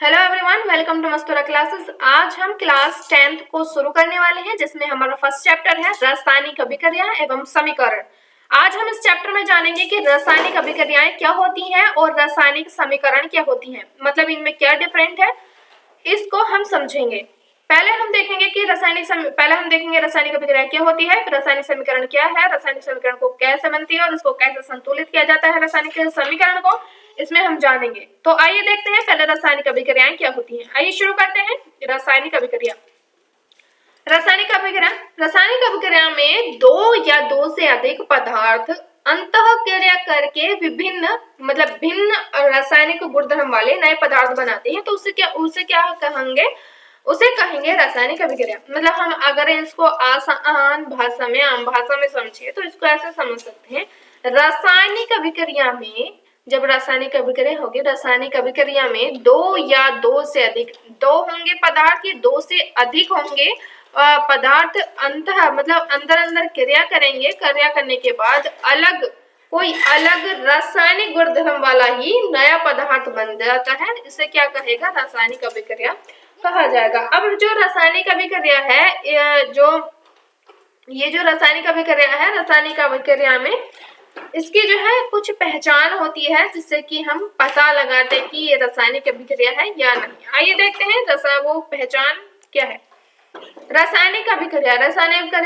Hello everyone, welcome to Mastura classes. आज हम class 10th को शुरू करने वाले हैं, जिसमें हमारा फर्स्ट चैप्टर है रासायनिक अभिक्रिया एवं समीकरण। आज हम इस चैप्टर में जानेंगे कि रासायनिक अभिक्रियाएं क्या होती हैं और रासायनिक समीकरण क्या होती हैं, मतलब इनमें क्या डिफरेंट है, इसको हम समझेंगे। पहले हम देखेंगे रासायनिक अभिक्रिया क्या होती है, फिर रासायनिक समीकरण क्या है, रासायनिक समीकरण को कैसे बनती है और इसको कैसे संतुलित किया जाता है रासायनिक समीकरण को, इसमें हम जानेंगे। तो आइए देखते हैं पहले रासायनिक अभिक्रियाएं क्या होती हैं। आइए शुरू करते हैं। रासायनिक अभिक्रिया रासायनिक अभिक्रिया में दो या दो से अधिक पदार्थ अंतःक्रिया करके भिन्न रासायनिक गुणधर्म वाले नए पदार्थ बनाते हैं, तो उसे कहेंगे रासायनिक अभिक्रिया। मतलब हम अगर इसको आसान भाषा में, आम भाषा में समझे तो इसको ऐसे समझ सकते हैं। रासायनिक अभिक्रिया में जब रासायनिक अभिक्रिया होगी, रासायनिक अभिक्रिया में दो या दो से अधिक, दो होंगे पदार्थ या दो से अधिक होंगे पदार्थ अंदर अंदर क्रिया करेंगे। क्रिया करने के बाद कोई अलग रासायनिक गुणधर्म वाला ही नया पदार्थ बन जाता है। इसे क्या कहेगा? रासायनिक अभिक्रिया कहा जाएगा। अब जो रासायनिक अभिक्रिया है, ये जो रासायनिक अभिक्रिया में इसकी जो है कुछ पहचान होती है, जिससे कि हम पता लगाते हैं कि ये रासायनिक अभिक्रिया है या नहीं। आइए देखते हैं वो पहचान क्या है। रासायनिक अभिक्रिया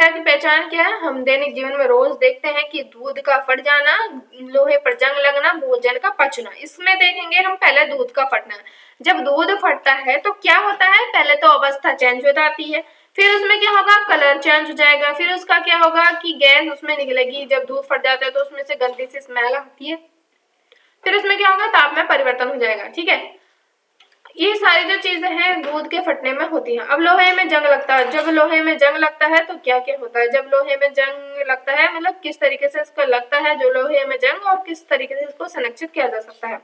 की पहचान क्या है? हम दैनिक जीवन में रोज देखते हैं कि दूध का फट जाना, लोहे पर जंग लगना, भोजन का पचना। इसमें देखेंगे हम पहले दूध का फटना। जब दूध फटता है तो क्या होता है? पहले तो अवस्था चेंज हो जाती है, फिर उसमें क्या होगा? कलर चेंज हो जाएगा, फिर उसका क्या होगा कि गैस उसमें निकलेगी। जब दूध फट जाता है तो उसमें से गंदी सी स्मेल आती है, फिर उसमें क्या होगा? ताप में परिवर्तन हो जाएगा। ठीक है, ये सारी जो चीजें हैं दूध के फटने में होती हैं। अब लोहे में जंग लगता है। जब लोहे में जंग लगता है तो क्या क्या होता है? जब लोहे में जंग लगता है, मतलब किस तरीके से इसका लगता है जो लोहे में जंग, और किस तरीके से इसको संरक्षित किया जा सकता है।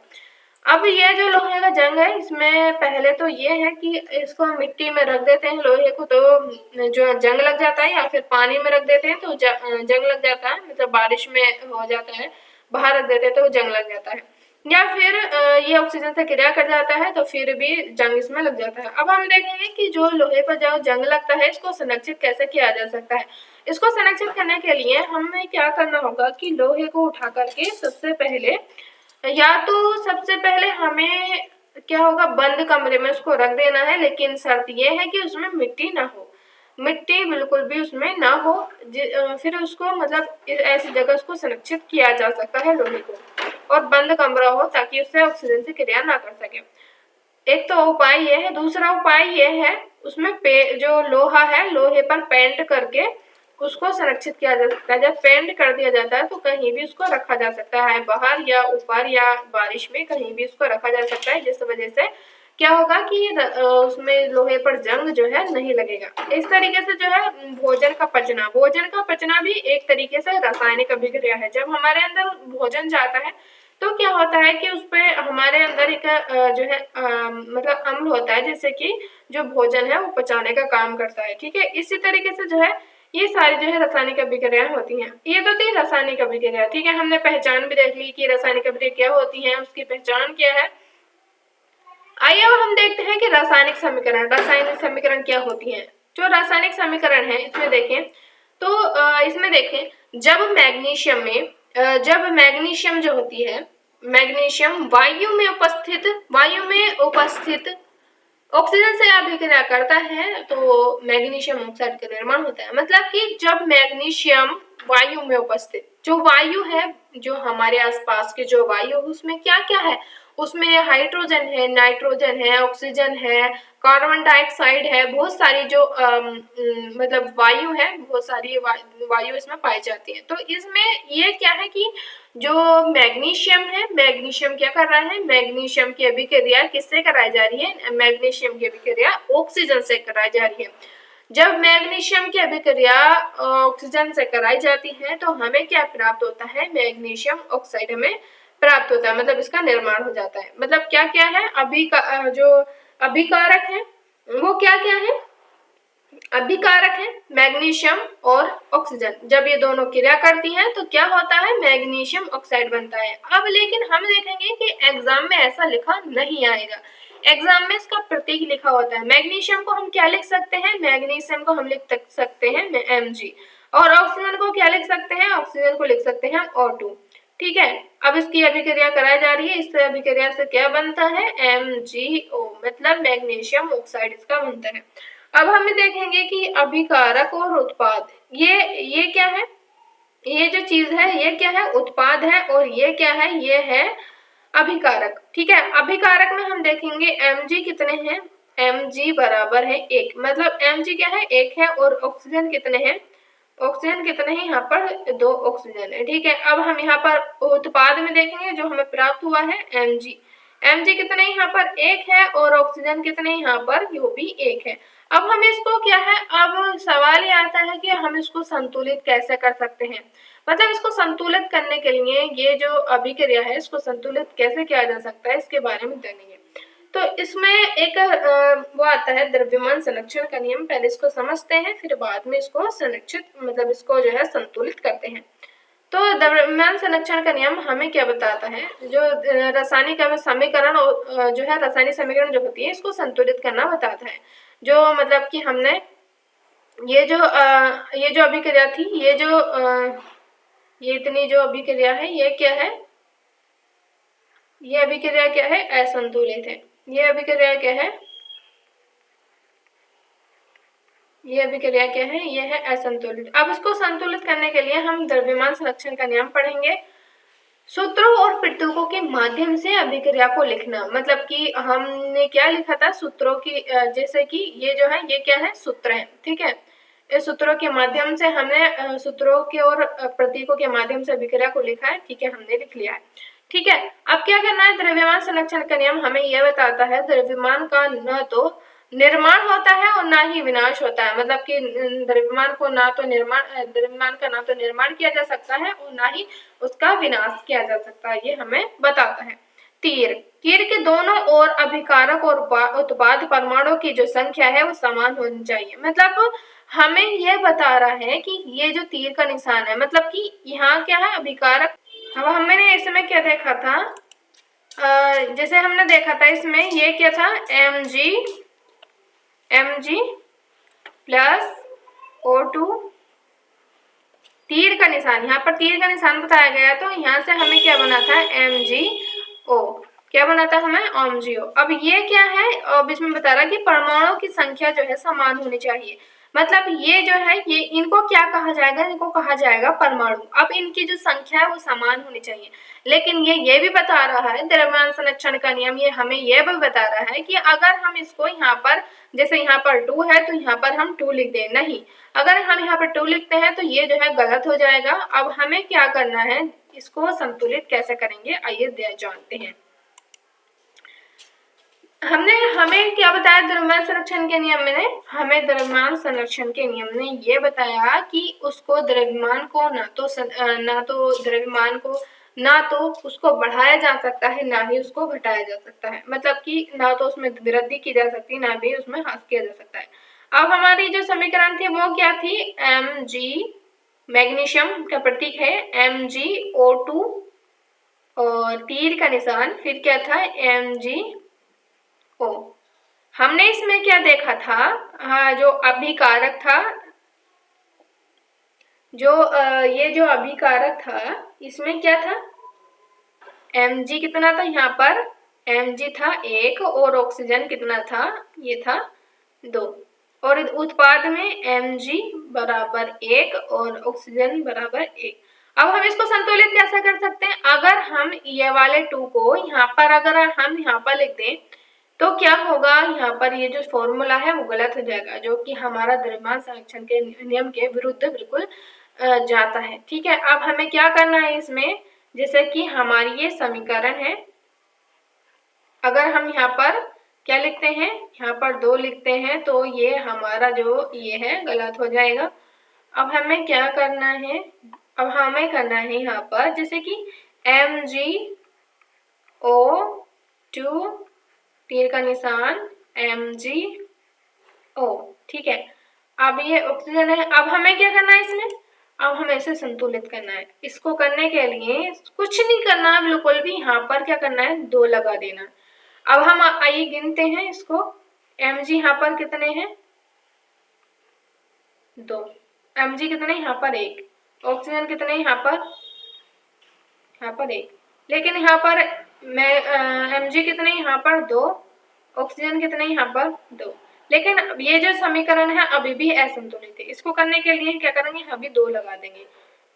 अब ये जो लोहे का जंग है, इसमें पहले तो ये है कि इसको मिट्टी में रख देते हैं लोहे को, तो जो जंग लग जाता है, या फिर पानी में रख देते हैं तो जंग लग जाता है, मतलब बारिश में हो जाता है, बाहर रख देते हैं तो जंग लग जाता है, या फिर ये ऑक्सीजन से क्रिया कर जाता है तो फिर भी जंग इसमें लग जाता है। अब हम देखेंगे कि जो लोहे पर जो जंग लगता है, इसको संरक्षित कैसे किया जा सकता है। इसको संरक्षित करने के लिए हमें क्या करना होगा कि लोहे को उठा करके सबसे पहले हमें क्या होगा? बंद कमरे में उसको रख देना है, लेकिन शर्त यह है कि उसमें मिट्टी ना हो, मिट्टी बिल्कुल भी उसमें ना हो। फिर उसको ऐसी जगह उसको संरक्षित किया जा सकता है लोहे को, और बंद कमरा हो ताकि उससे ऑक्सीजन से क्रिया ना कर सके। एक तो उपाय यह है। दूसरा उपाय यह है, उसमें जो लोहा है, लोहे पर पेंट करके उसको संरक्षित किया जा सकता है। जब पेंट कर दिया जाता है तो कहीं भी उसको रखा जा सकता है, बाहर या ऊपर या बारिश में, कहीं भी उसको रखा जा सकता है, जिस वजह से क्या होगा कि उसमें लोहे पर जंग जो है नहीं लगेगा। इस तरीके से जो है भोजन का पचना भी एक तरीके से रासायनिक अभिक्रिया है। जब हमारे अंदर भोजन जाता है तो क्या होता है कि उस पे हमारे अंदर एक जो है अम्ल होता है, जिससे कि जो भोजन है वो पचाने का काम करता है। ठीक है, इसी तरीके से जो है ये सारी जो है रासायनिक अभिक्रियाएं होती हैं। ये तो थी रासायनिक अभिक्रिया। ठीक है, हमने पहचान भी देख ली कि रासायनिक अभिक्रिया क्या होती है, उसकी पहचान क्या है। आइए अब हम देखते हैं कि रासायनिक समीकरण क्या होती है। जो रासायनिक समीकरण है, इसमें देखें जब मैग्नीशियम जो होती है, मैग्नीशियम वायु में उपस्थित ऑक्सीजन से अभिक्रिया करता है तो मैग्नीशियम ऑक्साइड का निर्माण होता है। मतलब कि जब मैग्नीशियम वायु में उपस्थित, जो वायु है, जो हमारे आसपास के जो वायु, उसमें क्या क्या है? उसमें हाइड्रोजन है, नाइट्रोजन है, ऑक्सीजन है, कार्बन डाइऑक्साइड है, बहुत सारी जो वायु है, बहुत सारी वायु इसमें पाई जाती है। तो इसमें ये क्या है कि जो मैग्नीशियम है, मैग्नीशियम क्या कर रहा है? मैग्नीशियम की अभिक्रिया किससे कराई जा रही है? मैग्नीशियम की अभिक्रिया ऑक्सीजन से कराई जा रही है। जब मैग्नीशियम की अभिक्रिया ऑक्सीजन से कराई जाती है तो हमें क्या प्राप्त होता है? मैग्नीशियम ऑक्साइड हमें प्राप्त होता है, मतलब इसका निर्माण हो जाता है। मतलब क्या क्या है? जो अभिकारक है वो क्या क्या है? अभिकारक है मैग्नीशियम और ऑक्सीजन। जब ये दोनों क्रिया करती हैं तो क्या होता है? मैग्नीशियम ऑक्साइड बनता है। अब लेकिन हम देखेंगे कि एग्जाम में ऐसा लिखा नहीं आएगा। एग्जाम में इसका प्रतीक लिखा होता है। मैग्नीशियम को हम क्या लिख सकते हैं, मैग्नीशियम को हम लिख सकते हैं Mg, और ऑक्सीजन को क्या लिख सकते हैं, ऑक्सीजन को लिख सकते हैं O2। ठीक है, अब इसकी अभिक्रिया कराई जा रही है, इस अभिक्रिया से क्या बनता है, MgO, मतलब मैग्नीशियम ऑक्साइड इसका बनता है। अब हम देखेंगे कि अभिकारक और उत्पाद, ये क्या है, ये जो चीज है ये क्या है, उत्पाद है, और ये क्या है, ये है अभिकारक। ठीक है, अभिकारक में हम देखेंगे Mg कितने हैं, Mg बराबर है 1, मतलब Mg क्या है, 1 है, और ऑक्सीजन कितने हैं, ऑक्सीजन कितने हैं, यहाँ पर 2 ऑक्सीजन है। ठीक है, अब हम यहाँ पर उत्पाद में देखेंगे जो हमें प्राप्त हुआ है Mg, Mg कितने यहाँ पर 1 है, और ऑक्सीजन कितने यहाँ पर, वो भी 1 है। अब हम इसको क्या है, अब सवाल ये आता है कि हम इसको संतुलित कैसे कर सकते हैं, मतलब इसको संतुलित करने के लिए ये जो अभिक्रिया है इसको संतुलित कैसे किया जा सकता है, इसके बारे में जानेंगे। तो इसमें एक वो आता है द्रव्यमान संरक्षण का नियम, पहले इसको समझते हैं, फिर बाद में इसको संरक्षित मतलब इसको जो है संतुलित करते हैं। तो द्रव्यमान संरक्षण का नियम हमें क्या बताता है, जो रासायनिक समीकरण जो है, रासायनिक समीकरण जो होती है इसको संतुलित करना बताता है। जो मतलब कि हमने ये जो अभिक्रिया थी, ये इतनी जो अभिक्रिया है ये क्या है, ये अभिक्रिया क्या है, असंतुलित है। ये अभिक्रिया क्या है, ये अभिक्रिया क्या है, ये है असंतुलित। अब इसको संतुलित करने के लिए हम द्रव्यमान संरक्षण का नियम पढ़ेंगे। सूत्रों और प्रतीकों के माध्यम से अभिक्रिया को लिखना, मतलब कि हमने क्या लिखा था, सूत्रों की, जैसे कि ये जो है ये क्या है, सूत्र है। ठीक है, इस सूत्रों के माध्यम से हमने सूत्रों के और प्रतीकों के माध्यम से अभिक्रिया को लिखा है। ठीक है, हमने लिख लिया है। ठीक है, अब क्या करना है, द्रव्यमान संरक्षण का नियम हमें यह बताता है द्रव्यमान का न तो निर्माण होता है और ना ही विनाश होता है, मतलब कि द्रव्यमान को ना तो द्रव्यमान का ना तो निर्माण किया जा सकता है और ना ही उसका विनाश किया जा सकता है, ये हमें बताता है। तीर के दोनों ओर अभिकारक और उत्पाद परमाणु की जो संख्या है वो समान होनी चाहिए, मतलब हमें यह बता रहा है कि ये जो तीर का निशान है, मतलब कि यहाँ क्या है, अभिकारक। अब हमने इसमें क्या देखा था, जैसे हमने देखा था इसमें ये क्या था, Mg प्लस O2, तीर का निशान, यहाँ पर तीर का निशान बताया गया, तो यहाँ से हमें क्या बना था, MgO, क्या बना था हमें, MgO। अब ये क्या है, अब इसमें बता रहा है कि परमाणुओं की संख्या जो है समान होनी चाहिए, मतलब ये जो है ये इनको क्या कहा जाएगा, इनको कहा जाएगा परमाणु। अब इनकी जो संख्या है वो समान होनी चाहिए, लेकिन ये भी बता रहा है द्रव्यमान संरक्षण का नियम, ये हमें यह भी बता रहा है कि अगर हम इसको यहाँ पर, जैसे यहाँ पर 2 है तो यहाँ पर हम 2 लिख दें, नहीं, अगर हम यहाँ पर 2 लिखते हैं तो ये जो है गलत हो जाएगा। अब हमें क्या करना है, इसको संतुलित कैसे करेंगे, आइए जानते हैं। हमें क्या बताया द्रव्यमान संरक्षण के नियम में, हमें द्रव्यमान संरक्षण के नियम ने ये बताया कि उसको द्रव्यमान को ना तो उसको बढ़ाया जा सकता है, ना ही उसको घटाया जा सकता है, मतलब कि ना तो उसमें वृद्धि की जा सकती है, ना भी उसमें ह्रास किया जा सकता है। अब हमारी जो समीकरण थी वो क्या थी, Mg, मैग्नीशियम का प्रतीक है MgO2, और तीर का निशान फिर क्या था, MgO। हमने इसमें क्या देखा था, जो अभिकारक था, ये जो अभिकारक था इसमें क्या था, Mg कितना था, यहाँ पर Mg था 1, और ऑक्सीजन कितना था, ये था 2, और उत्पाद में Mg बराबर 1 और ऑक्सीजन बराबर 1। अब हम इसको संतुलित कैसे कर सकते हैं, अगर हम ये वाले 2 को यहाँ पर अगर हम यहाँ पर लिख दें तो क्या होगा, यहाँ पर ये जो फॉर्मूला है वो गलत हो जाएगा, जो कि हमारा द्रव्यमान संरक्षण के नियम के विरुद्ध बिल्कुल जाता है। ठीक है, अब हमें क्या करना है इसमें, जैसे कि हमारी ये समीकरण है, अगर हम यहाँ पर क्या लिखते हैं, यहाँ पर 2 लिखते हैं तो ये हमारा जो ये है गलत हो जाएगा। अब हमें क्या करना है, अब हमें करना है यहाँ पर जैसे कि MgO2, तीर का निशान MgO। ठीक है, अब ये ऑक्सीजन है, अब हमें क्या करना है इसमें, अब हमें इसे संतुलित करना है। इसको करने के लिए कुछ नहीं करना है बिल्कुल भी, यहाँ पर क्या करना है, 2 लगा देना। अब हम आइए गिनते हैं इसको। Mg यहाँ पर कितने हैं, 2। Mg कितने यहाँ पर 1। ऑक्सीजन कितने यहाँ पर 1। लेकिन यहाँ पर मैं Mg कितने यहाँ पर 2, ऑक्सीजन कितने यहाँ पर 2। लेकिन ये जो समीकरण है अभी भी असंतुलित है। इसको करने के लिए क्या करेंगे, हम भी 2 लगा देंगे।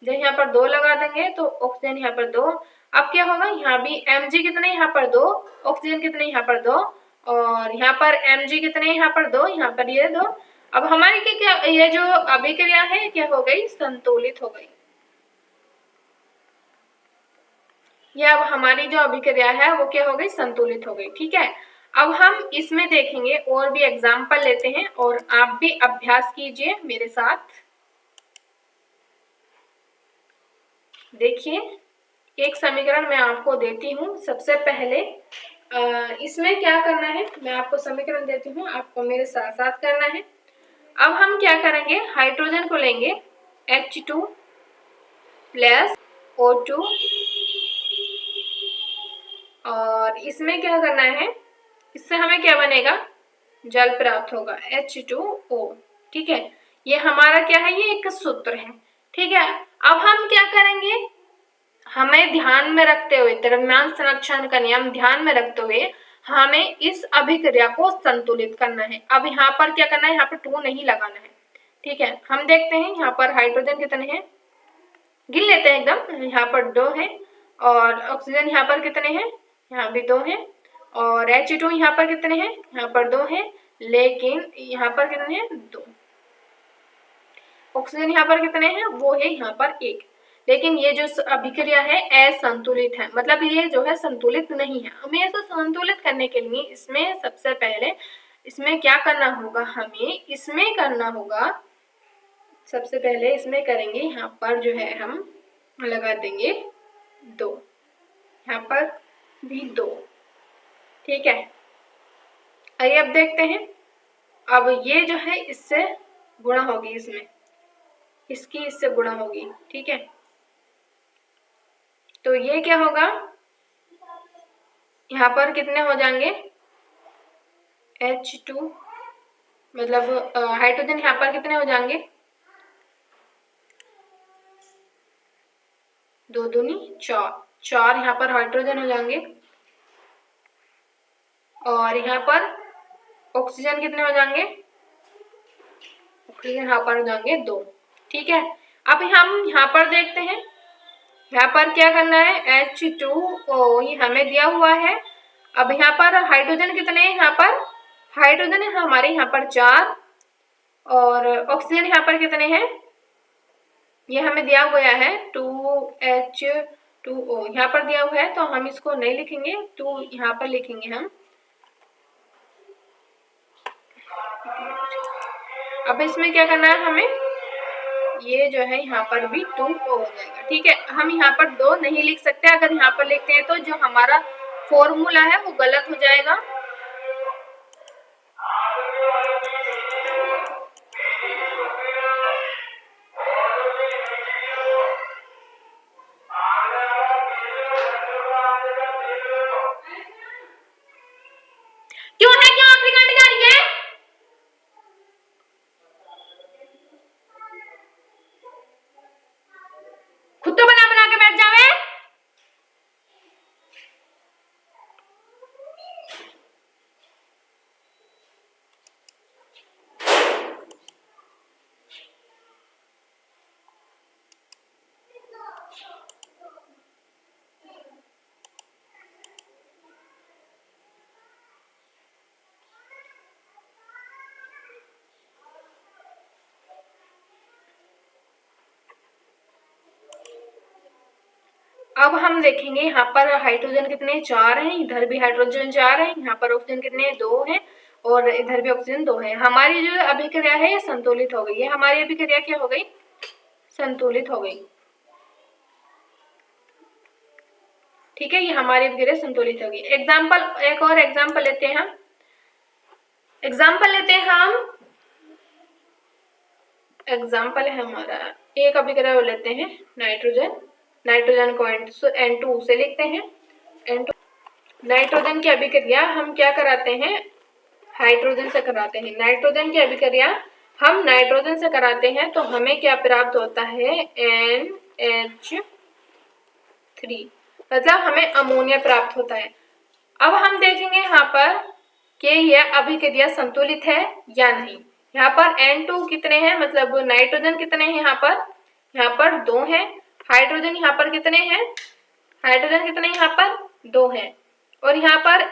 जब यहाँ पर 2 लगा देंगे तो ऑक्सीजन यहाँ पर 2। अब क्या होगा, यहाँ भी Mg कितने यहाँ पर 2, ऑक्सीजन कितने यहाँ पर 2, और यहाँ पर Mg कितने यहाँ पर 2, यहाँ पर ये 2। अब हमारी क्या ये जो अभिक्रिया है क्या हो गई, संतुलित हो गई। ये अब हमारी जो अभिक्रिया है वो क्या हो गई, संतुलित हो गई। ठीक है, अब हम इसमें देखेंगे और भी एग्जाम्पल लेते हैं और आप भी अभ्यास कीजिए मेरे साथ। देखिए, एक समीकरण मैं आपको देती हूँ। सबसे पहले इसमें क्या करना है, मैं आपको समीकरण देती हूँ, आपको मेरे साथ साथ करना है। अब हम क्या करेंगे, हाइड्रोजन को लेंगे H2 प्लस O2 और इसमें क्या करना है, इससे हमें क्या बनेगा, जल प्राप्त होगा H2O। ठीक है, ये हमारा क्या है, ये एक सूत्र है। ठीक है, अब हम क्या करेंगे, हमें ध्यान में रखते हुए, द्रव्यमान संरक्षण का नियम ध्यान में रखते हुए हमें इस अभिक्रिया को संतुलित करना है। अब यहाँ पर क्या करना है, यहाँ पर 2 नहीं लगाना है। ठीक है, हम देखते हैं यहाँ पर हाइड्रोजन कितने हैं, गिन लेते हैं एकदम। यहाँ पर 2 है और ऑक्सीजन यहाँ पर कितने हैं, यहाँ भी 2 है और H2 यहाँ पर कितने हैं, यहाँ पर 2 है, लेकिन यहाँ पर कितने हैं, 2। ऑक्सीजन यहाँ पर कितने हैं, वो है यहाँ पर 1। लेकिन ये जो अभिक्रिया है असंतुलित है, मतलब ये जो है संतुलित नहीं है। हमें इसे संतुलित करने के लिए इसमें सबसे पहले इसमें क्या करना होगा, हमें इसमें करना होगा, सबसे पहले इसमें करेंगे, यहाँ पर जो है हम लगा देंगे 2, यहाँ पर भी 2। ठीक है, आइए अब देखते हैं। अब ये जो है इससे गुणा होगी, इसमें इसकी इससे गुणा होगी। ठीक है, तो ये क्या होगा, यहाँ पर कितने हो जाएंगे, H2 मतलब हाइड्रोजन यहाँ पर कितने हो जाएंगे, 2 दूनी 4, 4 यहाँ पर हाइड्रोजन हो जाएंगे और यहाँ पर ऑक्सीजन कितने हो जाएंगे, ऑक्सीजन यहाँ पर हो जाएंगे 2। ठीक है, अब हम यहाँ पर देखते हैं, यहाँ पर क्या करना है, H2O ये हमें दिया हुआ है। अब यहाँ पर हाइड्रोजन कितने हैं, यहाँ पर हाइड्रोजन है हमारे यहाँ पर 4 और ऑक्सीजन यहाँ पर कितने हैं, ये हमें दिया हुआ है 2H2O यहाँ पर दिया हुआ है, तो हम इसको नहीं लिखेंगे, 2 यहाँ पर लिखेंगे हम। अब इसमें क्या करना है हमें, ये जो है यहाँ पर भी 2 हो जाएगा। ठीक है, हम यहाँ पर 2 नहीं लिख सकते, अगर यहाँ पर लिखते हैं तो जो हमारा फॉर्मूला है वो गलत हो जाएगा। क्यों है, क्यों आखिरी घंटे जा रही है, खुद तो बना बना के बैठ जावे। अब हम देखेंगे यहाँ पर हाइड्रोजन कितने 4 हैं, इधर भी हाइड्रोजन 4 है, यहाँ पर ऑक्सीजन कितने 2 हैं और इधर भी ऑक्सीजन 2 है। हमारी जो अभिक्रिया है ये संतुलित हो गई है, हमारी अभिक्रिया क्या हो गई, संतुलित हो गई। ठीक है, ये हमारी अभिक्रिया संतुलित हो गई। एग्जाम्पल, एक और एग्जाम्पल लेते हैं हम, एग्जाम्पल है हमारा, एक अभिक्रिया लेते हैं नाइट्रोजन को N2 से लिखते हैं, N2 नाइट्रोजन की अभिक्रिया हम क्या कराते हैं, हाइड्रोजन से कराते हैं। नाइट्रोजन की अभिक्रिया हम नाइट्रोजन से कराते हैं तो हमें क्या प्राप्त होता है, NH3, मतलब हमें अमोनिया प्राप्त होता है। अब हम देखेंगे यहाँ पर कि यह अभिक्रिया संतुलित है या नहीं। यहाँ पर N2 कितने हैं, मतलब नाइट्रोजन कितने हैं, यहाँ पर 2 हैं। हाइड्रोजन यहाँ पर कितने हैं, हाइड्रोजन कितने यहाँ पर 2 हैं। और यहाँ पर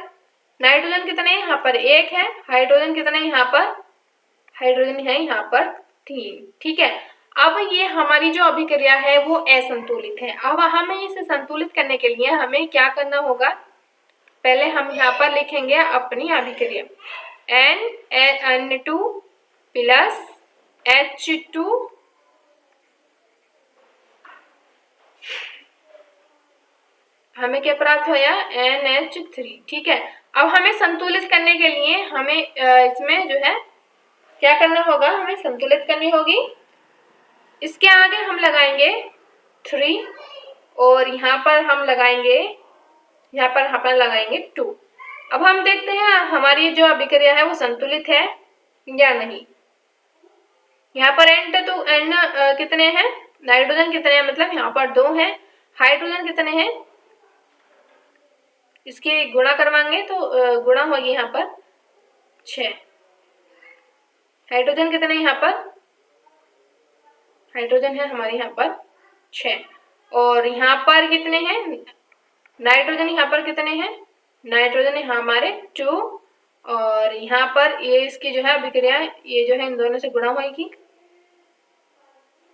नाइट्रोजन कितने हैं, यहाँ पर 1 है। हाइड्रोजन कितने यहाँ पर, हाइड्रोजन है यहाँ पर 3। ठीक है, अब ये हमारी जो अभिक्रिया है वो असंतुलित है। अब हमें इसे संतुलित करने के लिए हमें क्या करना होगा, पहले हम यहाँ पर लिखेंगे अपनी अभिक्रिया N2 प्लस H2 हमें क्या प्राप्त होया, NH3। ठीक है, अब हमें संतुलित करने के लिए हमें इसमें जो है क्या करना होगा, हमें संतुलित करनी होगी। इसके आगे हम लगाएंगे 3 और यहाँ पर हम लगाएंगे, यहाँ पर हम लगाएंगे 2। अब हम देखते हैं हमारी जो अभिक्रिया है वो संतुलित है या नहीं। यहाँ पर N कितने हैं, नाइट्रोजन कितने हैं, मतलब यहाँ पर 2 हैं। हाइड्रोजन कितने हैं, इसके गुणा करवाएंगे तो गुणा होगी यहाँ पर 6। हाइड्रोजन कितने यहाँ पर, हाइड्रोजन है हमारे यहाँ पर 6। और यहाँ पर कितने हैं, नाइट्रोजन यहाँ पर कितने हैं, नाइट्रोजन है हमारे 2। और यहाँ पर ये इसकी जो है अभिक्रिया, ये जो है इन दोनों से गुणा होगी।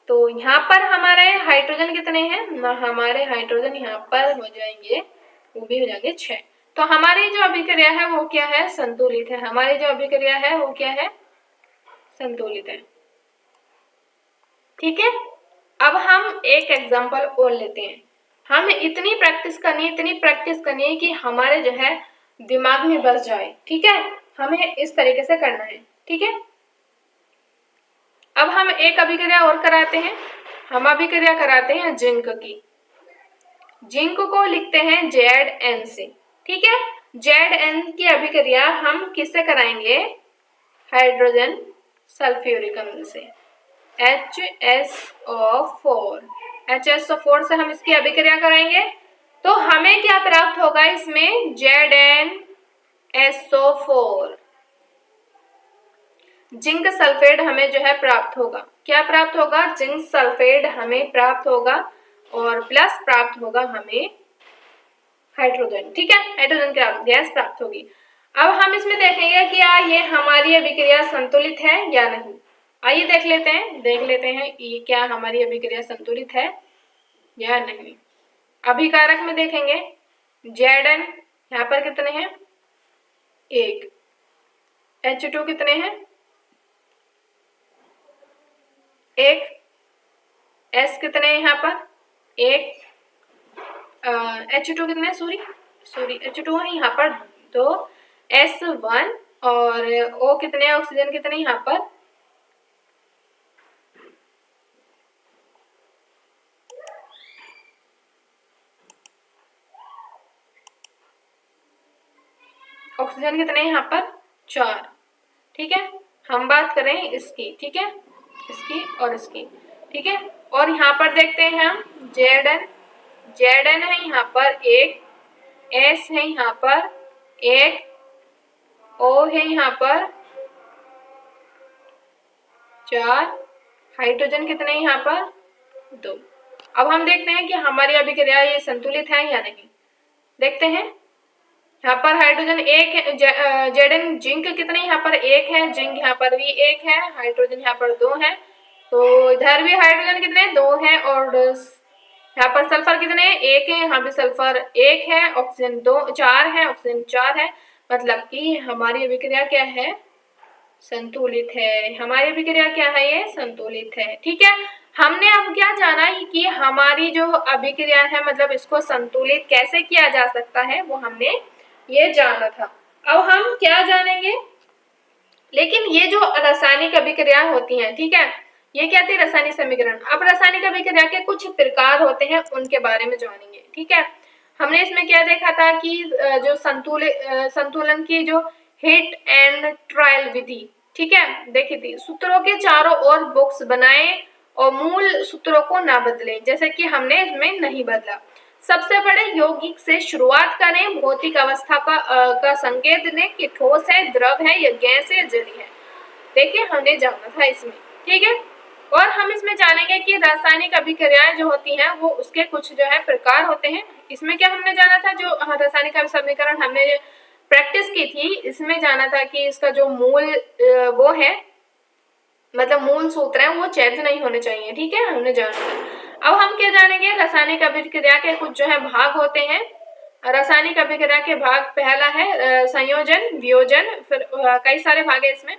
तो यहाँ पर हमारे हाइड्रोजन कितने हैं, हमारे हाइड्रोजन यहाँ पर हो जाएंगे, वो भी हो जाएंगे 6। तो हमारी जो अभिक्रिया है वो क्या है, संतुलित है। हमारी जो अभिक्रिया है वो क्या है, संतुलित है। ठीक है, अब हम एक एग्जांपल और लेते हैं। हमें इतनी प्रैक्टिस करनी है कि हमारे जो है दिमाग में बस जाए। ठीक है, हमें इस तरीके से करना है। ठीक है, अब हम एक अभिक्रिया और कराते हैं। हम अभिक्रिया कराते हैं जिंक की। जिंक को लिखते हैं Zn से। ठीक है, Zn की अभिक्रिया हम किससे कराएंगे, हाइड्रोजन सल्फ्यूरिक अम्ल से, HSO4। HSO4 से हम इसकी अभिक्रिया कराएंगे तो हमें क्या प्राप्त होगा, इसमें ZnSO4, जिंक सल्फेट हमें जो है प्राप्त होगा। क्या प्राप्त होगा, जिंक सल्फेट हमें प्राप्त होगा और प्लस प्राप्त होगा हमें हाइड्रोजन। ठीक है, हाइड्रोजन गैस प्राप्त होगी। अब हम इसमें देखेंगे कि ये हमारी अभिक्रिया संतुलित है या नहीं। आइए देख लेते हैं ये क्या हमारी अभिक्रिया संतुलित है या नहीं। अभिकारक में देखेंगे Zn यहाँ पर कितने हैं, 1। H2 कितने हैं, 1। S कितने हैं यहाँ पर, 1। H2 कितने, सॉरी H2 है यहाँ पर 2, S1। और O कितने, ऑक्सीजन कितने यहाँ पर, ऑक्सीजन कितने यहाँ पर, 4। ठीक है, हम बात करें इसकी। ठीक है, इसकी और इसकी। ठीक है, और यहाँ पर देखते हैं हम Zn है यहाँ पर 1, S है यहाँ पर 1, O है यहाँ पर 4, हाइड्रोजन कितने हैं यहाँ पर 2। अब हम देखते हैं कि हमारी अभिक्रिया ये संतुलित है या नहीं। देखते हैं, यहाँ पर हाइड्रोजन 1 है, Zn जिंक कितने यहाँ पर 1 है, जिंक यहाँ पर भी 1 है, हाइड्रोजन यहाँ पर 2 है। तो इधर भी हाइड्रोजन कितने 2 है और यहाँ पर सल्फर कितने 1 है, यहाँ भी सल्फर 1 है, ऑक्सीजन 4 है, ऑक्सीजन 4 है। मतलब कि हमारी अभिक्रिया क्या है, संतुलित है। हमारी अभिक्रिया क्या है, ये संतुलित है। ठीक है, हमने अब क्या जाना कि हमारी जो अभिक्रिया है मतलब इसको संतुलित कैसे किया जा सकता है, वो हमने ये जाना था। अब हम क्या जानेंगे, लेकिन ये जो रासायनिक अभिक्रिया होती हैं, ठीक है, ये क्या थी, रासायनिक समीकरण। अब रासायनिक अभिक्रिया के कुछ प्रकार होते हैं, उनके बारे में जानेंगे। ठीक है, हमने इसमें क्या देखा था कि जो संतुलन की जो हिट एंड ट्रायल विधि, ठीक है, देखी थी। सूत्रों के चारों ओर बॉक्स बनाए और मूल सूत्रों को ना बदलें, जैसे कि हमने इसमें नहीं बदला। सबसे बड़े यौगिक से शुरुआत करें, भौतिक अवस्था का संकेत दें कि ठोस है, द्रव है या गैस है, जली है। देखिए हमने जाना था इसमें, ठीक है। और हम इसमें जानेंगे कि रासायनिक अभिक्रियाएं जो होती हैं वो उसके कुछ जो है प्रकार होते हैं। इसमें क्या हमने जाना था, जो रासायनिक समीकरण हमने प्रैक्टिस की थी, इसमें जाना था कि इसका जो मूल वो है, मतलब मूल सूत्र है, वो चेंज नहीं होने चाहिए, ठीक है, हमने जाना था। अब हम क्या जानेंगे, रासायनिक अभिक्रिया के कुछ जो है भाग होते हैं। रासायनिक अभिक्रिया के भाग, पहला है संयोजन, वियोजन, फिर कई सारे भाग है इसमें।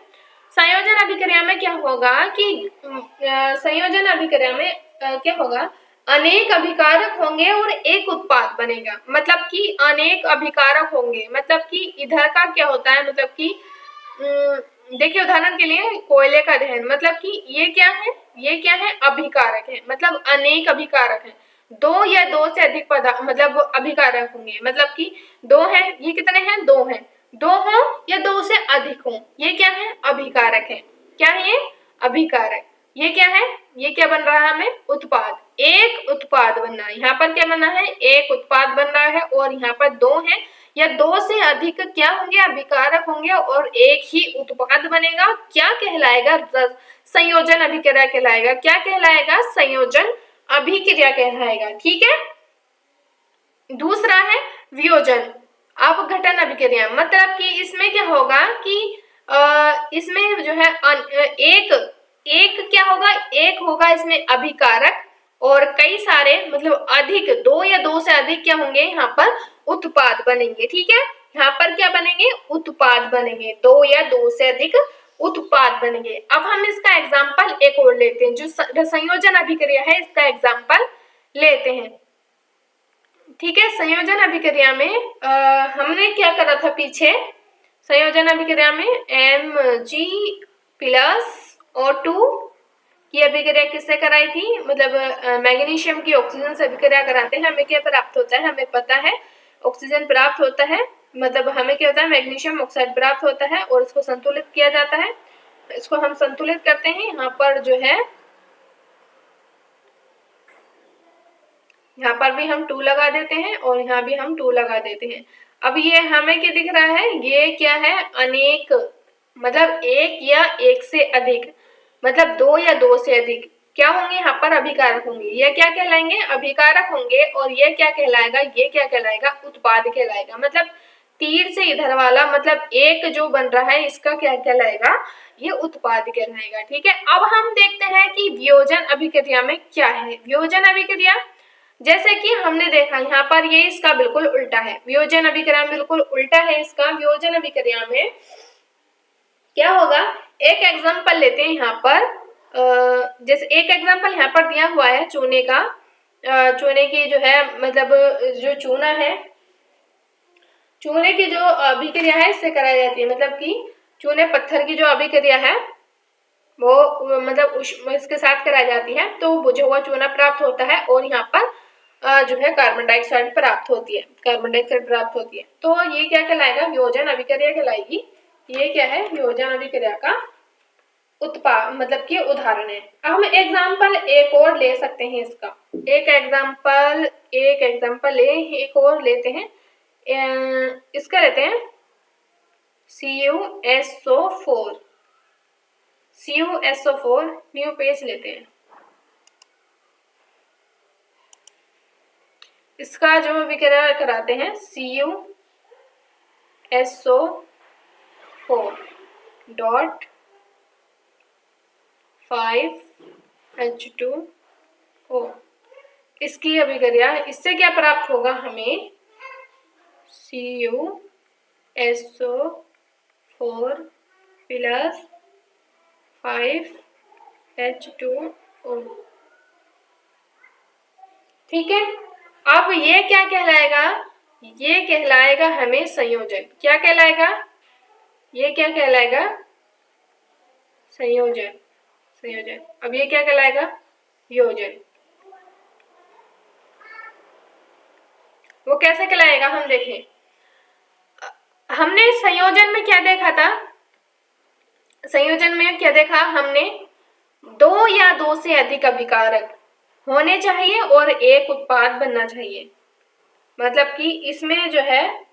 संयोजन अभिक्रिया में क्या होगा कि संयोजन अभिक्रिया में क्या होगा, अनेक अभिकारक होंगे और एक उत्पाद बनेगा। मतलब कि अनेक अभिकारक होंगे, मतलब कि इधर का क्या होता है, मतलब कि देखिए उदाहरण के लिए कोयले का दहन, मतलब कि ये क्या है, ये क्या है, अभिकारक है, मतलब अनेक अभिकारक है। दो या दो से अधिक पदार्थ मतलब अभिकारक होंगे, मतलब कि दो है, ये कितने हैं, दो हैं, दो हो या दो से अधिक हो, ये क्या है, अभिकारक है। क्या है ये, अभिकारक। ये क्या है, ये क्या बन रहा है हमें, उत्पाद, एक उत्पाद बनना है। यहाँ पर क्या बना है, एक उत्पाद बन रहा है, और यहाँ पर दो है या दो से अधिक क्या होंगे, अभिकारक होंगे, और एक ही उत्पाद बनेगा। क्या कहलाएगा, संयोजन अभिक्रिया कहलाएगा। क्या कहलाएगा, संयोजन अभिक्रिया कहलाएगा, ठीक है। दूसरा है वियोजन अपघटन अभिक्रिया, मतलब कि इसमें क्या होगा कि इसमें जो है एक एक क्या होगा, एक होगा इसमें अभिकारक, और कई सारे मतलब अधिक, दो या दो से अधिक क्या होंगे, यहाँ पर उत्पाद बनेंगे, ठीक है। यहाँ पर क्या बनेंगे, उत्पाद बनेंगे, दो या दो से अधिक उत्पाद बनेंगे। अब हम इसका एग्जाम्पल एक और लेते हैं, जो संयोजन अभिक्रिया है, इसका एग्जाम्पल लेते हैं, ठीक है। संयोजन अभिक्रिया में हमने क्या करा था पीछे, संयोजन अभिक्रिया में Mg प्लस O2 की अभिक्रिया किससे कराई थी, मतलब मैग्नीशियम की ऑक्सीजन से अभिक्रिया कराते हैं, हमें क्या प्राप्त होता है, हमें पता है ऑक्सीजन प्राप्त होता है, मतलब हमें क्या होता है, मैग्नीशियम ऑक्साइड प्राप्त होता है, और इसको संतुलित किया जाता है। इसको हम संतुलित करते हैं, यहाँ पर जो है, यहाँ पर भी हम 2 लगा देते हैं, और यहाँ भी हम 2 लगा देते हैं। अब ये हमें क्या दिख रहा है, ये क्या है, अनेक, मतलब एक या एक से अधिक, मतलब दो या दो से अधिक क्या होंगे, यहाँ पर अभिकारक होंगे। ये क्या कहलाएंगे, अभिकारक होंगे, और ये क्या कहलाएगा, ये क्या कहलाएगा, उत्पाद कहलाएगा। मतलब तीर से इधर वाला, मतलब एक जो बन रहा है, इसका क्या कहलाएगा, ये उत्पाद कहलाएगा, ठीक है। अब हम देखते हैं कि वियोजन अभिक्रिया में क्या है। वियोजन अभिक्रिया, जैसे कि हमने देखा यहाँ पर, ये इसका बिल्कुल उल्टा है, वियोजन अभिक्रिया में बिल्कुल उल्टा है इसका। वियोजन अभिक्रिया में क्या होगा, एक एग्जांपल लेते हैं यहाँ पर, जैसे एक एग्जांपल यहाँ पर दिया हुआ है चूने का, चूने की जो है, मतलब जो चूना है, चूने की जो अभिक्रिया है इससे कराई जाती है, मतलब कि चूने पत्थर की जो अभिक्रिया है वो मतलब इसके साथ कराई जाती है, तो बुझा हुआ चूना प्राप्त होता है, और यहाँ पर जो है कार्बन डाइऑक्साइड प्राप्त होती है, कार्बन डाइऑक्साइड प्राप्त होती है। तो ये क्या कहलाएगा, वियोजन अभिक्रिया कहलाएगी। ये क्या है, वियोजन अभिक्रिया का उत्पाद, मतलब कि उदाहरण है। अब हम एग्जाम्पल एक और ले सकते हैं इसका, एक एग्जाम्पल एक और लेते हैं, इसका लेते हैं CuSO4 न्यू पेज लेते हैं। इसका जो अभिक्रिया कराते हैं CuSO4.5H2O, इसकी अभिक्रिया, इससे क्या प्राप्त होगा हमें, CuSO4 प्लस 5H2O, ठीक है। अब ये क्या कहलाएगा, ये कहलाएगा हमें संयोजन। क्या कहलाएगा, ये क्या कहलाएगा, संयोजन, संयोजन। अब ये क्या कहलाएगा, वियोजन। वो कैसे कहलाएगा हम देखें। हमने संयोजन में क्या देखा था, संयोजन में क्या देखा हमने, 2 या 2 से अधिक अभिकारक होने चाहिए और एक उत्पाद बनना चाहिए। मतलब कि इसमें जो है,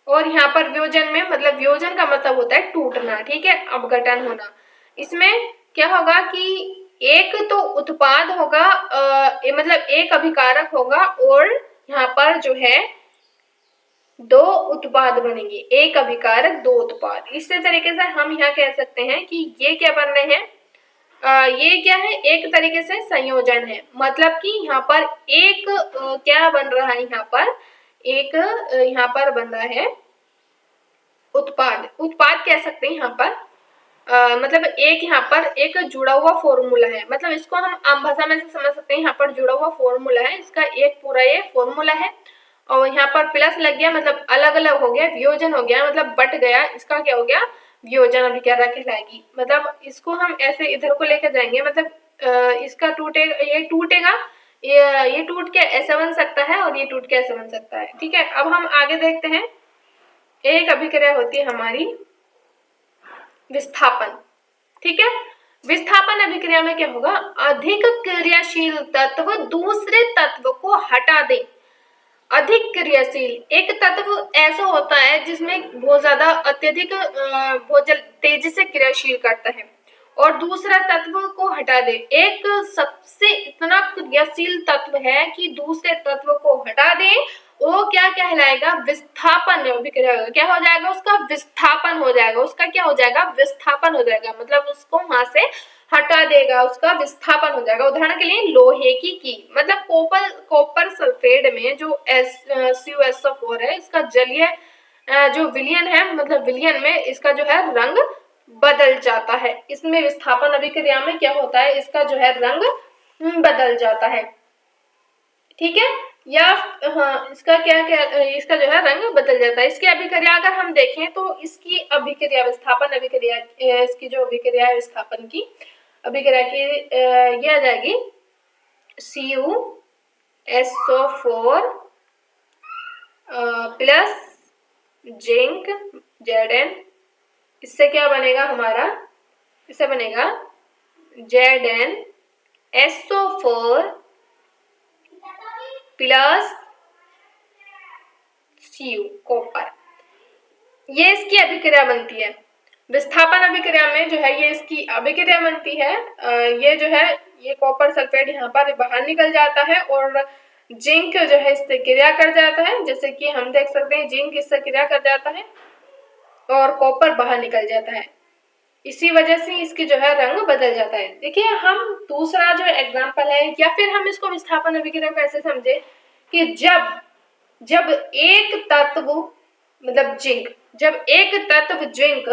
और यहाँ पर वियोजन में, मतलब वियोजन का मतलब होता है टूटना, ठीक है, अपघटन होना। इसमें क्या होगा कि एक तो उत्पाद होगा, मतलब एक अभिकारक होगा और यहाँ पर जो है 2 उत्पाद बनेंगे, एक अभिकारक 2 उत्पाद। इसी तरीके से हम यहाँ कह सकते हैं कि ये क्या बन रहे हैं, ये क्या है, एक तरीके से संयोजन है। मतलब कि यहाँ पर एक क्या बन रहा है, यहाँ पर एक यहाँ पर बन रहा है उत्पाद, उत्पाद कह सकते हैं यहाँ पर। मतलब एक यहाँ पर एक जुड़ा हुआ फॉर्मूला है, मतलब इसको हम आम भाषा में से समझ सकते हैं। यहाँ पर जुड़ा हुआ फॉर्मूला है, इसका एक पूरा ये फॉर्मूला है और यहाँ पर प्लस लग गया, मतलब अलग अलग हो गया, वियोजन हो गया, मतलब बट गया, इसका क्या हो गया, वियोजन अभिक्रिया कहलाएगी। मतलब इसको हम ऐसे इधर को लेकर जाएंगे, मतलब इसका टूटेगा, ये टूटेगा, ये टूट के ऐसा बन सकता है और ये टूट के ऐसा बन सकता है, ठीक है। अब हम आगे देखते हैं, एक अभिक्रिया होती है हमारी विस्थापन, ठीक है। विस्थापन अभिक्रिया में क्या होगा, अधिक क्रियाशील तत्व दूसरे तत्व को हटा दे। अधिक क्रियाशील, एक तत्व ऐसा होता है जिसमें बहुत ज्यादा अत्यधिक बहुत तेजी से क्रियाशील करता है और दूसरा तत्व को हटा दे। एक सबसे इतना क्रियाशील तत्व है कि दूसरे तत्व को हटा दे, वो क्या कहलाएगा, विस्थापन अभिक्रिया। क्या हो जाएगा, उसका विस्थापन हो जाएगा, उसका क्या हो जाएगा, विस्थापन हो जाएगा, मतलब उसको वहां से हटा देगा, उसका विस्थापन हो जाएगा। उदाहरण के लिए लोहे की, मतलब कॉपर सल्फेट में जो CuSO4 है, इसका जलीय जो विलयन है, मतलब विलयन में इसका जो है रंग बदल जाता है। इसमें विस्थापन अभिक्रिया में क्या होता है, इसका जो है रंग बदल जाता है, ठीक है। या हाँ, इसका क्या क्या इसका जो है रंग बदल जाता है। इसकी अभिक्रिया अगर हम देखें तो इसकी अभिक्रिया, विस्थापन अभिक्रिया, इसकी जो अभिक्रिया है विस्थापन की अभिक्रिया की, ये आ जाएगी CuSO4 प्लस जिंक Zn। इससे क्या बनेगा हमारा, इससे बनेगा ZnSO4 प्लस Cu कॉपर। ये इसकी अभिक्रिया बनती है। विस्थापन अभिक्रिया में जो है ये इसकी अभिक्रिया बनती है। ये जो है, ये कॉपर सल्फेट यहाँ पर बाहर निकल जाता है और जिंक जो है इससे क्रिया कर जाता है। जैसे कि हम देख सकते हैं, जिंक इससे क्रिया कर जाता है और कॉपर बाहर निकल जाता है। इसी वजह से इसकी जो है रंग बदल जाता है। देखिए, हम दूसरा जो एग्जाम्पल है, या फिर हम इसको विस्थापन अभिक्रिया को ऐसे समझे कि जब एक तत्व, मतलब जिंक, जब एक तत्व जिंक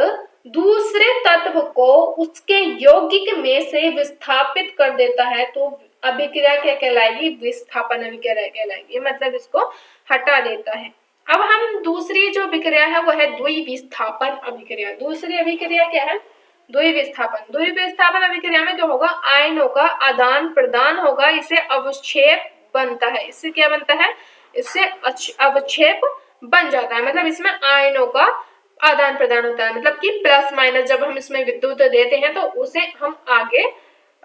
दूसरे तत्व को उसके यौगिक में से विस्थापित कर देता है तो अभिक्रिया क्या कहलाएगी, विस्थापन अभिक्रिया कहलाएगी, मतलब इसको हटा देता है। अब हम दूसरी जो अभिक्रिया है वो है द्विविस्थापन अभिक्रिया। दूसरी अभिक्रिया क्या है, द्विविस्थापन। द्विविस्थापन अभिक्रिया में क्या होगा, आयनों का आदान प्रदान होगा, इससे अवक्षेप बनता है। इससे क्या बनता है, इससे अवक्षेप बन जाता है, मतलब इसमें आयनों का आदान प्रदान होता है। मतलब कि प्लस माइनस जब हम इसमें विद्युत देते हैं तो उसे हम आगे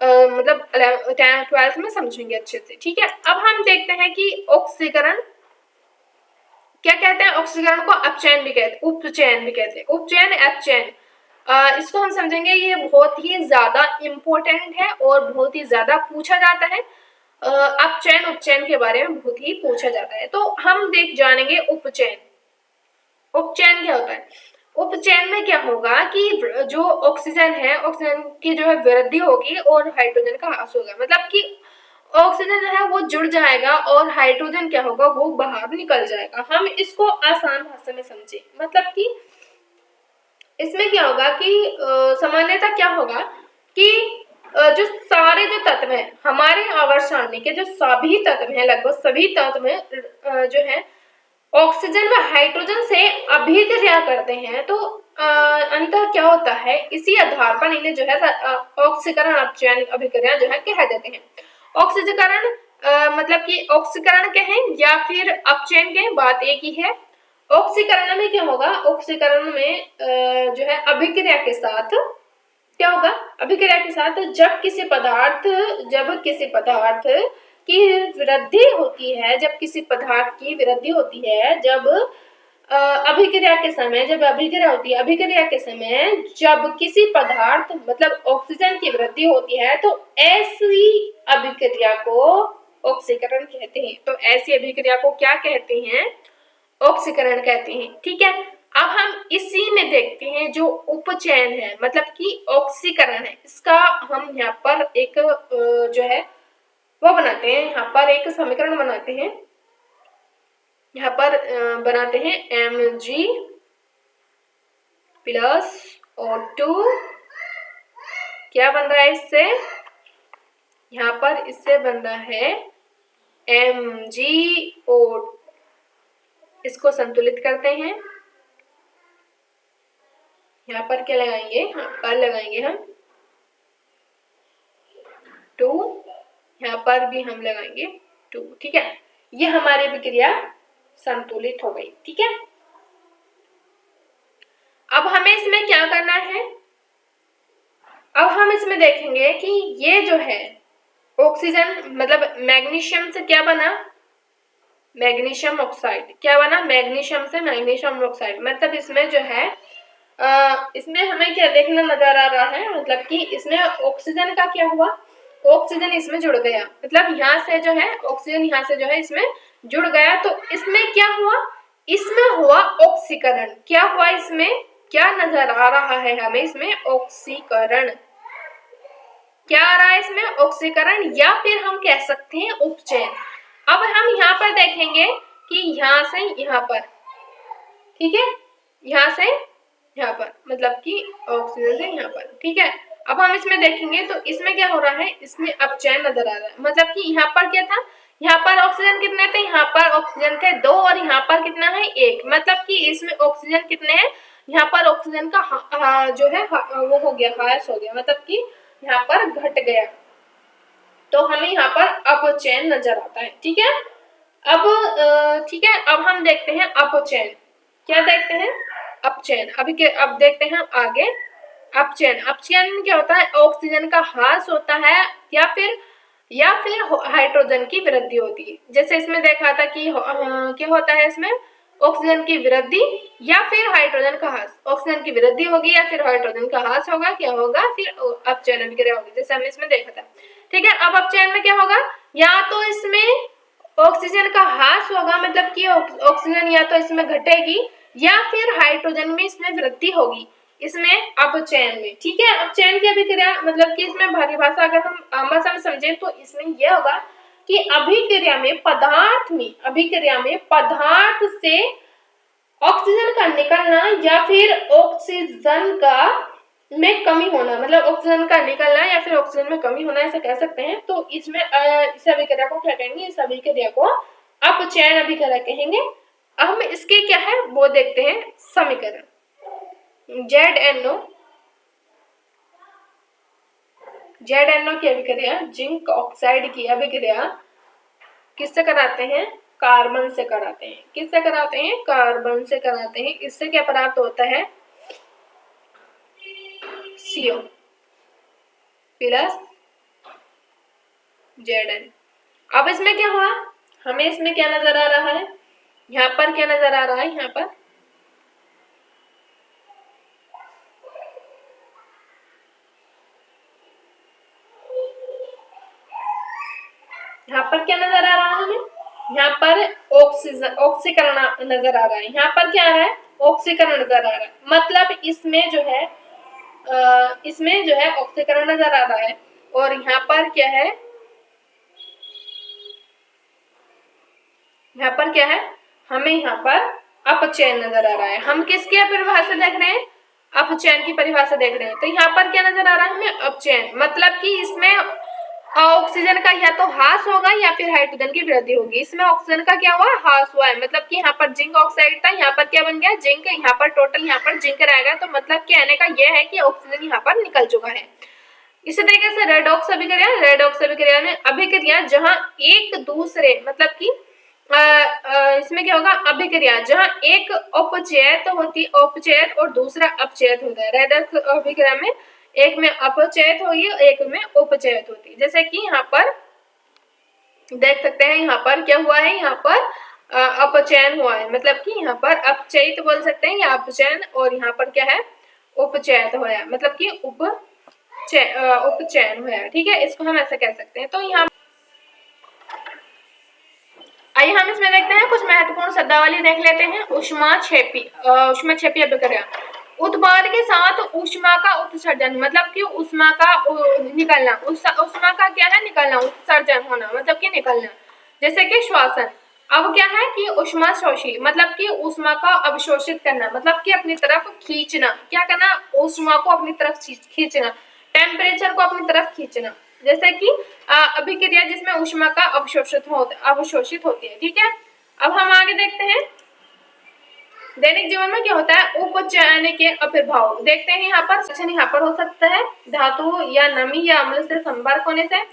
मतलब 12th में समझेंगे अच्छे से, ठीक है। अब हम देखते हैं कि ऑक्सीकरण क्या कहते हैं। ऑक्सीकरण को अपचयन भी कहते हैं, उपचयन भी कहते हैं, उपचयन अपचयन। इसको हम समझेंगे, ये बहुत ही ज्यादा इम्पोर्टेंट है और बहुत ही ज्यादा पूछा जाता है। अपचयन उपचयन के बारे में बहुत ही पूछा जाता है। तो हम जानेंगे उपचयन। उपचयन क्या होता है, उपचयन में क्या होगा कि जो ऑक्सीजन है, ऑक्सीजन की जो है वृद्धि होगी और हाइड्रोजन का ह्रास होगा। मतलब कि ऑक्सीजन जो है वो जुड़ जाएगा और हाइड्रोजन क्या होगा, वो बाहर निकल जाएगा। हम इसको आसान भाषा में समझे, मतलब कि इसमें क्या होगा कि सामान्यतः क्या होगा कि जो सारे जो तत्व हैं, हमारे आवर्त सारणी के जो सभी तत्व हैं, लगभग सभी तत्व में जो है ऑक्सीजन व हाइड्रोजन से अभिक्रिया करते हैं। तो अंततः क्या होता है, इसी आधार पर इन्हें जो है ऑक्सीकरण अपचयन अभिक्रिया जो है कह देते हैं। ऑक्सीकरण मतलब कि ऑक्सीकरण कहें या फिर अपचयन कहें, बात एक ही है। ऑक्सीकरण में क्या होगा, ऑक्सीकरण में जो है अभिक्रिया के साथ क्या होगा, अभिक्रिया के साथ जब किसी पदार्थ की वृद्धि होती है, जब किसी पदार्थ की वृद्धि होती है, जब अभिक्रिया के समय, जब अभिक्रिया होती है, अभिक्रिया के समय जब किसी पदार्थ मतलब ऑक्सीजन की वृद्धि होती है, तो ऐसी अभिक्रिया को ऑक्सीकरण कहते हैं। तो ऐसी अभिक्रिया को क्या कहते हैं, ऑक्सीकरण कहते हैं। ठीक है, अब हम इसी में देखते हैं जो उपचयन है, मतलब कि ऑक्सीकरण है, इसका हम यहाँ पर एक जो है वो बनाते हैं, यहाँ पर एक समीकरण बनाते हैं, यहाँ पर बनाते हैं Mg प्लस O2, क्या बन रहा है इससे, यहाँ पर इससे बन रहा है MgO, इसको संतुलित करते हैं, यहाँ पर क्या लगाएंगे, यहाँ पर लगाएंगे हम 2, यहाँ पर भी हम लगाएंगे 2। ठीक है, ये हमारी विक्रिया संतुलित हो गई। ठीक है, अब हमें इसमें क्या करना है, अब हम इसमें देखेंगे कि ये जो है ऑक्सीजन मतलब मैग्नीशियम से क्या बना, मैग्नीशियम ऑक्साइड, क्या बना, मैग्नीशियम से मैग्नीशियम ऑक्साइड, मतलब इसमें जो है इसमें हमें क्या देखना नजर आ रहा है, मतलब कि इसमें ऑक्सीजन का क्या हुआ, ऑक्सीजन इसमें जुड़ गया, मतलब यहाँ से जो है ऑक्सीजन यहाँ से जो है इसमें जुड़ गया, तो इसमें क्या हुआ, इसमें हुआ ऑक्सीकरण। क्या हुआ, इसमें क्या नजर आ रहा है हमें, इसमें ऑक्सीकरण, क्या आ रहा है इसमें, ऑक्सीकरण, या फिर हम कह सकते हैं उपचयन। अब हम यहाँ पर देखेंगे कि यहाँ से यहाँ पर, ठीक है, यहाँ से यहाँ पर, मतलब कि ऑक्सीजन से यहाँ पर। ठीक है, अब हम इसमें देखेंगे तो इसमें क्या हो रहा है, इसमें अपचयन नजर आ रहा है, मतलब कि यहाँ पर क्या था, यहाँ पर ऑक्सीजन कितने थे, यहाँ पर ऑक्सीजन थे 2 और यहाँ पर कितना है 1, मतलब कि इसमें ऑक्सीजन कितने हैं, यहाँ पर ऑक्सीजन का जो है वो हो गया, ह्रास हो गया, मतलब कि यहाँ पर घट गया, तो हमें यहाँ पर अपचयन नजर आता है। ठीक है, अब ठीक है, अब हम देखते हैं अपचयन, क्या देखते हैं, अपचयन। अब देखते हैं आगे अपचयन। अपचयन में क्या होता है, ऑक्सीजन का ह्रास होता है या फिर हाइड्रोजन की वृद्धि होती है। जैसे इसमें देखा था कि क्या होता है, इसमें ऑक्सीजन की वृद्धि या फिर हाइड्रोजन का ह्रास, ऑक्सीजन की वृद्धि होगी या फिर हाइड्रोजन का ह्रास होगा, क्या होगा, फिर अपचयन अभिक्रिया होगी, जैसे हमने इसमें देखा था। ठीक है, अब अपचयन में क्या होगा, या तो इसमें ऑक्सीजन का ह्रास होगा, मतलब कि ऑक्सीजन या तो इसमें घटेगी या फिर हाइड्रोजन में इसमें वृद्धि होगी, इसमें अपचयन में। ठीक है, अपचयन की अभिक्रिया मतलब कि इसमें परिभाषा अगर हम भाषा में समझें तो इसमें यह होगा कि अभिक्रिया में पदार्थ से ऑक्सीजन का निकलना या फिर ऑक्सीजन का में कमी होना, मतलब ऑक्सीजन का निकलना या फिर ऑक्सीजन में कमी होना, ऐसा कह सकते हैं। तो इसमें इस अभिक्रिया को क्या कहेंगे, इस अभिक्रिया को अपचयन अभिक्रिया कहेंगे। हम इसके क्या है वो देखते हैं समीकरण। ZnO की अभिक्रिया, जिंक ऑक्साइड की अभिक्रिया किससे कराते हैं, कार्बन से कराते हैं। किससे कराते हैं, कार्बन से कराते हैं। इससे क्या प्राप्त होता है, CO प्लस Zn। अब इसमें क्या हुआ, हमें इसमें क्या नजर आ रहा है, यहाँ पर क्या नजर आ रहा है, यहाँ पर क्या नजर आ रहा है हमें, यहाँ पर ऑक्सीकरण नजर आ रहा है। यहाँ पर क्या आ रहा है, ऑक्सीकरण नजर आ रहा है, मतलब इसमें जो है ऑक्सीकरण नजर आ रहा है। और यहाँ पर क्या है, यहाँ पर क्या है, हमें यहाँ पर अपचयन नजर आ रहा है। हम किसकी परिभाषा देख रहे हैं, अपचयन की परिभाषा देख रहे हैं। तो यहाँ पर क्या नजर आ रहा है हमें, अपचयन, मतलब कि इसमें ऑक्सीजन का या तो ह्रास होगा या फिर हाइड्रोजन की वृद्धि होगी। इसमें ऑक्सीजन का क्या हुआ, ह्रास हुआ है, मतलब कि यहाँ पर जिंक ऑक्साइड था, यहाँ पर क्या बन गया, जिंक, यहाँ पर टोटल यहाँ पर जिंक रहेगा। तो मतलब कहने का यह है कि ऑक्सीजन यहाँ पर निकल चुका है। इसी तरीके से रेडॉक्स अभिक्रिया में अभिक्रिया जहां एक दूसरे मतलब कि इसमें क्या होगा, अभिक्रिया जहां एक अपचयत होती अपचयत और दूसरा अपचयत होता है। रेडॉक्स अभिक्रिया में एक में अपचयत होगी, एक में उपचयत होती। जैसे कि यहाँ पर देख सकते हैं, यहाँ पर क्या हुआ है, यहाँ पर अपचयन हुआ है, मतलब कि यहाँ पर अपचयित बोल सकते हैं या अपचयन, और यहाँ पर क्या है, उपचयत हुआ है, मतलब कि उपचयन हुआ है। ठीक है, इसको हम ऐसे कह सकते हैं। तो यहाँ आइए हम इसमें देखते हैं, कुछ महत्वपूर्ण शब्दावली देख लेते हैं। ऊष्माक्षेपी अभिक्रिया, उत्पाद के साथ ऊष्मा का उत्सर्जन, मतलब कि ऊष्मा का निकलना, ऊष्मा का क्या है, निकलना, उत्सर्जन होना मतलब कि निकलना। जैसे कि श्वसन। अब क्या है कि ऊष्माशोषी, मतलब कि ऊष्मा का अवशोषित करना, मतलब कि अपनी तरफ खींचना। क्या करना, ऊष्मा को अपनी तरफ खींचना, टेम्परेचर को अपनी तरफ खींचना। जैसे कि अभिक्रिया जिसमें ऊष्मा का अवशोषित होती है। ठीक है, अब हम आगे देखते हैं दैनिक जीवन में क्या होता है, उपचयन के अप्रभाव देखते हैं। यहाँ पर हो सकता है धातु या नमी या अम्ल से संपर्क होने से,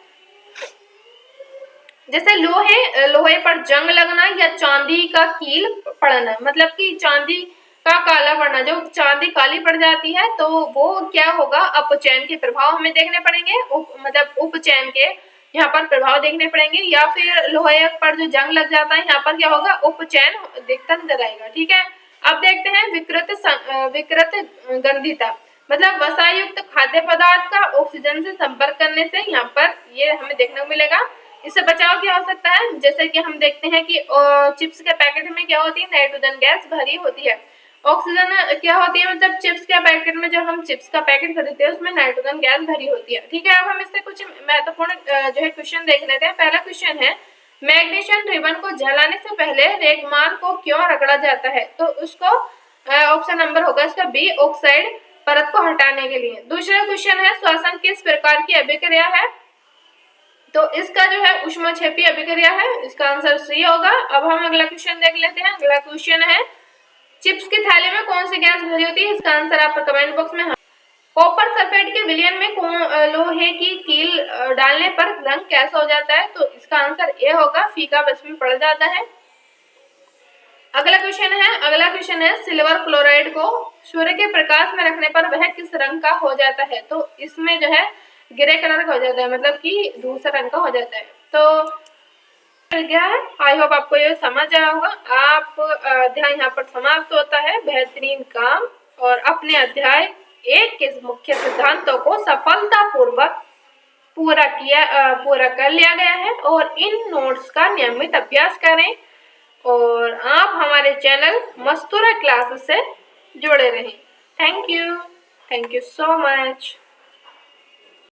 जैसे लोहे पर जंग लगना या चांदी का कील पड़ना, मतलब कि चांदी का काला पड़ना, जो चांदी काली पड़ जाती है तो वो क्या होगा, अपचयन के प्रभाव हमें देखने पड़ेंगे, मतलब उपचयन के यहाँ पर प्रभाव देखने पड़ेंगे। या फिर लोहे पर जो जंग लग जाता है, यहाँ पर क्या होगा, उपचयन दिखता नजर आएगा। ठीक है, अब देखते हैं विकृत गंधिता, मतलब वसायुक्त खाद्य पदार्थ का ऑक्सीजन से संपर्क करने से यहाँ पर ये हमें देखने को मिलेगा। इससे बचाव क्या हो सकता है, जैसे कि हम देखते हैं कि चिप्स के पैकेट में क्या होती है, नाइट्रोजन गैस भरी होती है। ऑक्सीजन क्या होती है, मतलब चिप्स के पैकेट में, जब हम चिप्स का पैकेट खरीदते हैं उसमें नाइट्रोजन गैस भरी होती है। ठीक है, अब हम इससे कुछ महत्वपूर्ण जो है क्वेश्चन देख लेते हैं। पहला क्वेश्चन है, मैग्नीशियम रिबन को जलाने से पहले रेगमार को क्यों रगड़ा जाता है, तो उसको ऑप्शन नंबर होगा इसका बी, ऑक्साइड परत को हटाने के लिए। दूसरा क्वेश्चन है, श्वसन किस प्रकार की अभिक्रिया है, तो इसका जो है ऊष्माक्षेपी अभिक्रिया है, इसका आंसर सी होगा। अब हम अगला क्वेश्चन देख लेते हैं। अगला क्वेश्चन है, चिप्स के थैले में कौन सी गैस भरी होती है, इसका आंसर आप कमेंट बॉक्स में। कॉपर सल्फेट के विलयन में लोहे की कील डालने पर रंग कैसा हो जाता है, तो इसका आंसर ए होगा, फीका भस्मी पड़ जाता है। अगला क्वेश्चन है सिल्वर क्लोराइड को सूर्य के प्रकाश में रखने पर वह किस रंग का हो जाता है, तो इसमें जो है ग्रे कलर का हो जाता है, मतलब कि दूसरा रंग का हो जाता है। तो क्या है, आई होप आपको ये समझ आया होगा। आप अध्याय यहाँ पर समाप्त होता है। बेहतरीन काम, और अपने अध्याय 1 के मुख्य सिद्धांतों को सफलतापूर्वक पूरा कर लिया गया है, और इन नोट्स का नियमित अभ्यास करें, और आप हमारे चैनल मस्तूरा क्लासेस से जुड़े रहें। Thank you so much.